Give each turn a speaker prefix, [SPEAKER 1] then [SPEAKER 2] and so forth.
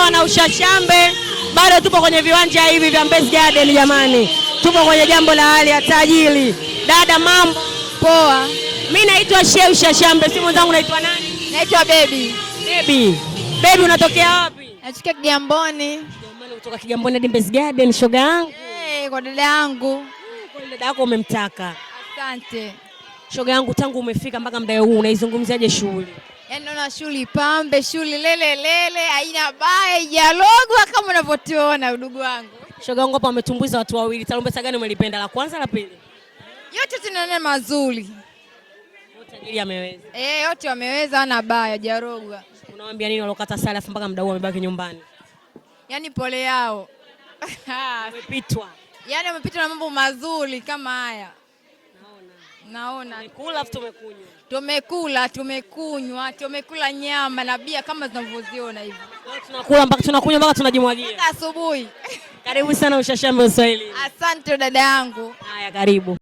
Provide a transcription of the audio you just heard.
[SPEAKER 1] tumepoa na ushashambe. Bado tupo kwenye viwanja hivi vya Mbezi Garden jamani. Tupo kwenye jambo la hali ya tajiri. Dada mambo
[SPEAKER 2] poa.
[SPEAKER 1] Mimi naitwa Sheu Shashambe. Si mwenzangu naitwa nani?
[SPEAKER 2] Naitwa Baby.
[SPEAKER 1] Baby unatokea wapi?
[SPEAKER 2] Natokea Kigamboni.
[SPEAKER 1] Jamani kutoka Kigamboni hadi Mbezi Garden shoga yangu.
[SPEAKER 2] Kwa dada yangu.
[SPEAKER 1] Kwa dada yako umemtaka.
[SPEAKER 2] Asante.
[SPEAKER 1] Shoga yangu tangu umefika mpaka muda huu unaizungumziaje shughuli?
[SPEAKER 2] Yaani naona shughuli pambe, shughuli lele, haina baya, haijalogwa kama unavyotuona udugu wangu.
[SPEAKER 1] Shoga yangu hapa umetumbuiza watu wawili. Tarumbeta gani umelipenda? La kwanza la pili?
[SPEAKER 2] Yote tunaona mazuri.
[SPEAKER 1] Wote tajiri ameweza.
[SPEAKER 2] Yote wameweza, hana baya, hajarogwa.
[SPEAKER 1] Unawaambia nini walokata sala afu mpaka muda huu wamebaki nyumbani?
[SPEAKER 2] Yaani pole yao.
[SPEAKER 1] Wamepitwa.
[SPEAKER 2] Yaani wamepitwa na mambo mazuri kama haya. Naona.
[SPEAKER 1] Tumekula afu tumekunywa.
[SPEAKER 2] Tumekula nyama na bia kama tunavyoziona hivi.
[SPEAKER 1] Tunakunywa mpaka tunajimwagia.
[SPEAKER 2] Mpaka asubuhi.
[SPEAKER 1] Karibu sana Ushashambe Uswahili.
[SPEAKER 2] Asante dada yangu.
[SPEAKER 1] Haya karibu.